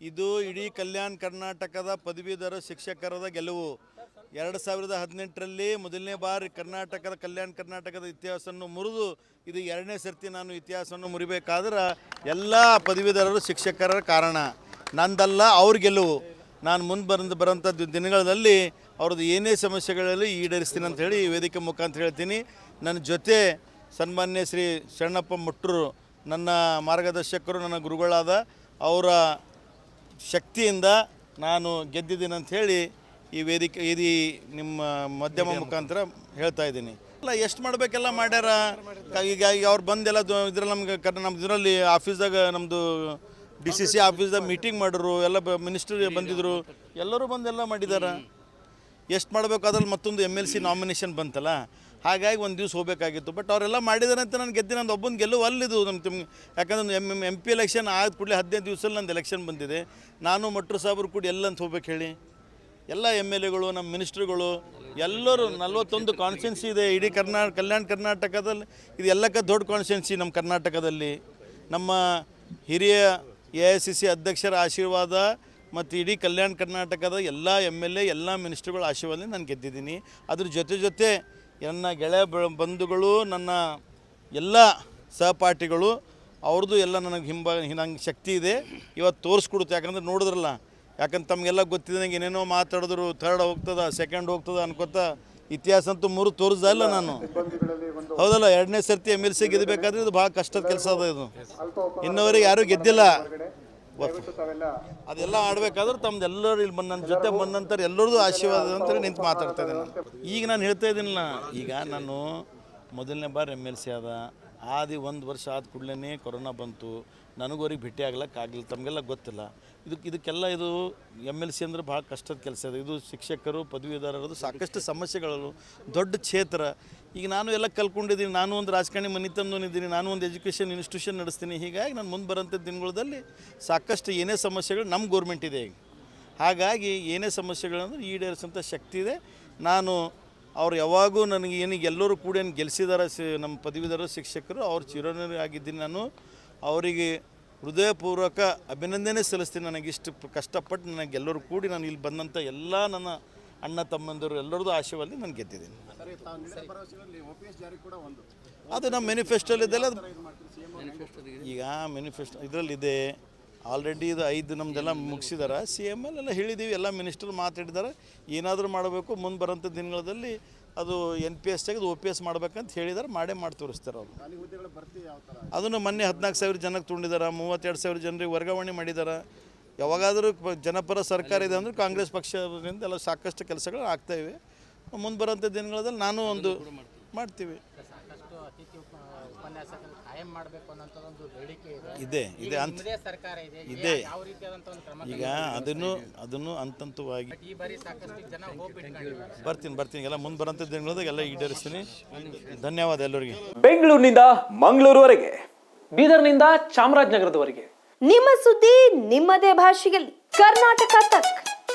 ಇದು ಇಡೀ ಕಲ್ಯಾಣ ಕರ್ನಾಟಕದ ಪದವೀಧರ ಶಿಕ್ಷಕರದ ಗೆಲುವು. 2018ರಲ್ಲಿ ಮೊದಲನೇ ಬಾರಿ ಕಲ್ಯಾಣ ಕರ್ನಾಟಕದ ಇತಿಹಾಸವನ್ನು ಮುರಿದು ಇದು ಎರಡನೇ ಸರ್ತಿ ನಾನು ಇತಿಹಾಸವನ್ನು ಮುರಿಬೇಕಾದ್ರೆ ಎಲ್ಲ ಪದವೀಧರರು ಶಿಕ್ಷಕರ ಕಾರಣ, ನಂದಲ್ಲ, ಅವ್ರ ಗೆಲುವು. ನಾನು ಮುಂದೆ ಬರೋಂಥ ದಿನಗಳಲ್ಲಿ ಅವ್ರದ್ದು ಏನೇ ಸಮಸ್ಯೆಗಳಲ್ಲಿ ಈಡೇರಿಸ್ತೀನಿ ಅಂತ ಹೇಳಿ ವೇದಿಕೆ ಮುಖಾಂತರ ಹೇಳ್ತೀನಿ. ನನ್ನ ಜೊತೆ ಸನ್ಮಾನ್ಯ ಶ್ರೀ ಶರಣಪ್ಪ ಮುಟ್ರು ನನ್ನ ಮಾರ್ಗದರ್ಶಕರು, ನನ್ನ ಗುರುಗಳಾದ ಅವರ ಶಕ್ತಿಯಿಂದ ನಾನು ಗೆದ್ದಿದ್ದೀನಿ ಅಂತ ಹೇಳಿ ಈ ವೇದಿಕೆ ನಿಮ್ಮ ಮಾಧ್ಯಮ ಮುಖಾಂತರ ಹೇಳ್ತಾ ಇದ್ದೀನಿ. ಅಲ್ಲ, ಎಷ್ಟು ಮಾಡಬೇಕೆಲ್ಲ ಮಾಡ್ಯಾರ. ಈಗ ಅವ್ರು ಬಂದೆಲ್ಲ ಇದ್ರಲ್ಲಿ ನಮ್ಮ ಇದರಲ್ಲಿ ಆಫೀಸ್ದಾಗ ನಮ್ಮದು DCC ಆಫೀಸ್ದಾಗ ಮೀಟಿಂಗ್ ಮಾಡಿದ್ರು, ಎಲ್ಲ ಮಿನಿಸ್ಟರ್ ಬಂದಿದ್ದರು, ಎಲ್ಲರೂ ಬಂದೆಲ್ಲ ಮಾಡಿದ್ದಾರೆ. ಎಷ್ಟು ಮಾಡಬೇಕು ಅದ್ರಲ್ಲಿ ಮತ್ತೊಂದು MLC ನಾಮಿನೇಷನ್ ಬಂತಲ್ಲ, ಹಾಗಾಗಿ ಒಂದು ದಿವ್ಸ ಹೋಗಬೇಕಾಗಿತ್ತು. ಬಟ್ ಅವರೆಲ್ಲ ಮಾಡಿದಾರೆ ಅಂತ ನಾನು ಗೆದ್ದಿ, ನಂದು ಒಬ್ಬನ ಗೆಲ್ಲುವು ಅಲ್ಲಿದು ನಮ್ಮ ಯಾಕಂದ್ರೆ MP ಎಲೆಕ್ಷನ್ ಆದ ಕೂಡಲೇ 15 ದಿವಸದಲ್ಲಿ ನಂದು ಎಲೆಕ್ಷನ್ ಬಂದಿದೆ. ನಾನು ಮಟ್ರು ಸಾಬ್ರು ಕೂಡ ಎಲ್ಲ ಅಂತ ಹೋಗ್ಬೇಕು ಹೇಳಿ, ಎಲ್ಲ MLAಗಳು, ನಮ್ಮ ಮಿನಿಸ್ಟ್ರುಗಳು ಎಲ್ಲರೂ 41 ಕಾನ್ಸ್ಟಿಟ್ಯೂನ್ಸಿ ಇದೆ ಇಡೀ ಕಲ್ಯಾಣ ಕರ್ನಾಟಕದಲ್ಲಿ. ಇದು ಎಲ್ಲಕ್ಕೆ ದೊಡ್ಡ ಕಾನ್ಸ್ಟಿಟ್ಯೂನ್ಸಿ ನಮ್ಮ ಕರ್ನಾಟಕದಲ್ಲಿ. ನಮ್ಮ ಹಿರಿಯ AICC ಅಧ್ಯಕ್ಷರ ಆಶೀರ್ವಾದ ಮತ್ತು ಇಡೀ ಕಲ್ಯಾಣ ಕರ್ನಾಟಕದ ಎಲ್ಲ MLA ಎಲ್ಲ ಮಿನಿಸ್ಟ್ರುಗಳ ಆಶೀರ್ವಾದದಿಂದ ನಾನು ಗೆದ್ದಿದ್ದೀನಿ. ಅದ್ರ ಜೊತೆ ನನ್ನ ಗೆಳೆಯ ಬಂಧುಗಳು, ನನ್ನ ಎಲ್ಲ ಸಹಪಾಠಿಗಳು, ಅವ್ರದ್ದು ಎಲ್ಲ ನನಗೆ ನಂಗೆ ಶಕ್ತಿ ಇದೆ. ಇವತ್ತು ತೋರಿಸ್ಕೊಡುತ್ತೆ. ಯಾಕಂದ್ರೆ ನೋಡಿದ್ರಲ್ಲ, ಯಾಕಂದ್ರೆ ತಮಗೆಲ್ಲ ಗೊತ್ತಿದೆ, ನಂಗೆ ಏನೇನೋ ಮಾತಾಡಿದ್ರು, ಥರ್ಡ್ ಹೋಗ್ತದ, ಸೆಕೆಂಡ್ ಹೋಗ್ತದ ಅನ್ಕೋತಾ ಇತಿಹಾಸ ಅಂತೂ ತೋರಿಸ್ದ ಇಲ್ಲ ನಾನು. ಹೌದಲ್ಲ, ಎರಡನೇ ಸರ್ತಿ MLC ಗೆದ್ದಬೇಕಾದ್ರೆ ಇದು ಭಾಳ ಕಷ್ಟದ ಕೆಲಸ ಅದ. ಇದು ಇನ್ನವರೆಗೆ ಯಾರೂ ಗೆದ್ದಿಲ್ಲ. ಅದೆಲ್ಲ ಆಡಬೇಕಾದ್ರೆ ತಮ್ದೆಲ್ಲರೂ ಇಲ್ಲಿ ನನ್ನ ಜೊತೆ ಬಂದಂಥ ಎಲ್ಲರದ್ದು ಆಶೀರ್ವಾದ ಅಂತೇಳಿ ನಿಂತು ಮಾತಾಡ್ತಾ ಇದ್ದೀನಿ. ಈಗ ನಾನು ಹೇಳ್ತಾ ಇದ್ದೀನಲ್ಲ, ಈಗ ನಾನು ಮೊದಲನೇ ಬಾರಿ MLC ಆದಿ 1 ವರ್ಷ ಆದ ಕೂಡಲೇ ಕೊರೋನಾ ಬಂತು. ನನಗೋರಿಗೆ ಭೇಟಿ ಆಗ್ಲಿಕ್ಕಾಗಲಿಲ್ಲ, ತಮಗೆಲ್ಲ ಗೊತ್ತಿಲ್ಲ. ಇದಕ್ಕೆಲ್ಲ ಇದು MLC ಅಂದರೆ ಭಾಳ ಕಷ್ಟದ ಕೆಲಸ ಇದೆ. ಇದು ಶಿಕ್ಷಕರು ಪದವೀಧರರದು ಸಾಕಷ್ಟು ಸಮಸ್ಯೆಗಳು, ದೊಡ್ಡ ಕ್ಷೇತ್ರ. ಈಗ ನಾನು ಎಲ್ಲ ಕಲ್ತ್ಕೊಂಡಿದ್ದೀನಿ. ನಾನು ಒಂದು ರಾಜಕಾರಣಿ ಮನೆ ತಂದೋನಿದ್ದೀನಿ, ನಾನು ಒಂದು ಎಜುಕೇಷನ್ ಇನ್ಸ್ಟಿಟ್ಯೂಷನ್ ನಡೆಸ್ತೀನಿ. ಹೀಗಾಗಿ ನಾನು ಮುಂದೆ ಬರೋಂಥ ದಿನಗಳಲ್ಲಿ ಸಾಕಷ್ಟು ಏನೇ ಸಮಸ್ಯೆಗಳು ನಮ್ಮ ಗೌರ್ಮೆಂಟ್ ಇದೆ. ಈಗ ಹಾಗಾಗಿ ಏನೇ ಸಮಸ್ಯೆಗಳಂದ್ರೆ ಈಡೇರಿಸೋಂಥ ಶಕ್ತಿ ಇದೆ. ನಾನು ಅವ್ರು ಯಾವಾಗೂ ನನಗೆ ಎಲ್ಲರೂ ಕೂಡ ಏನು ಗೆಲ್ಲಿಸಿದಾರೆ ನಮ್ಮ ಪದವೀಧರ ಶಿಕ್ಷಕರು, ಅವ್ರು ಚಿರಋಣಿ ಆಗಿದ್ದೀನಿ. ನಾನು ಅವರಿಗೆ ಹೃದಯಪೂರ್ವಕ ಅಭಿನಂದನೆ ಸಲ್ಲಿಸ್ತೀನಿ. ನನಗಿಷ್ಟು ಕಷ್ಟಪಟ್ಟು ನನಗೆಲ್ಲರೂ ಕೂಡಿ ನಾನು ಇಲ್ಲಿ ಬಂದಂಥ ಎಲ್ಲ ನನ್ನ ಅಣ್ಣ ತಮ್ಮಂದಿರು ಎಲ್ಲರದ್ದು ಆಶೀರ್ವಾದ ನಾನು ಗೆದ್ದಿದ್ದೀನಿ. ಅದು ನಮ್ಮ ಮ್ಯಾನಿಫೆಸ್ಟೋಲ್ಲಿದ್ದೆಲ್ಲ. ಈಗ ಮ್ಯಾನಿಫೆಸ್ಟೋ ಇದರಲ್ಲಿದೆ ಆಲ್ರೆಡಿ. ಇದು 5 ನಮ್ಮದೆಲ್ಲ ಮುಗಿಸಿದಾರೆ. CM ಎಲ್ಲ ಹೇಳಿದ್ದೀವಿ, ಎಲ್ಲ ಮಿನಿಸ್ಟರ್ ಮಾತಾಡಿದ್ದಾರೆ. ಏನಾದರೂ ಮಾಡಬೇಕು, ಮುಂದೆ ಬರೋಂಥ ದಿನಗಳಲ್ಲಿ ಅದು NPS ತೆಗೆದು OPS ಮಾಡ್ಬೇಕಂತ ಹೇಳಿದ್ದಾರೆ. ಮಾಡಿ ತೋರಿಸ್ತಾರೆ ಅವರು. ಅದನ್ನು ಮೊನ್ನೆ 14,000 ಜನಕ್ಕೆ ತುಂಬಿದ್ದಾರೆ, 32,000 ಜನರಿಗೆ ವರ್ಗಾವಣೆ ಮಾಡಿದ್ದಾರೆ. ಯಾವಾಗಾದರೂ ಜನಪರ ಸರ್ಕಾರ ಇದೆ ಅಂದರೆ ಕಾಂಗ್ರೆಸ್ ಪಕ್ಷದಿಂದ ಎಲ್ಲ ಸಾಕಷ್ಟು ಕೆಲಸಗಳು ಆಗ್ತಾಯಿವೆ. ಮುಂದೆ ಬರೋಂಥ ದಿನಗಳಲ್ಲಿ ನಾನು ಒಂದು ಮಾಡ್ತೀವಿ. ಇದೆ ಈಗ ಅದನ್ನು ಹಂತವಾಗಿ ಬರ್ತೀನಿ ಎಲ್ಲ ಮುಂದೆ ಬರೋಂಥ ದಿನಗಳದಾಗ ಎಲ್ಲ ಈಡೇರಿಸ್ತೀನಿ. ಧನ್ಯವಾದ ಎಲ್ಲರಿಗೆ. ಬೆಂಗಳೂರಿನಿಂದ ಮಂಗಳೂರುವರೆಗೆ, ಬೀದರ್ನಿಂದ ಚಾಮರಾಜನಗರದವರೆಗೆ ನಿಮ್ಮ ಸುದ್ದಿ ನಿಮ್ಮದೇ ಭಾಷೆಯಲ್ಲಿ. ಕರ್ನಾಟಕ ತಕ್.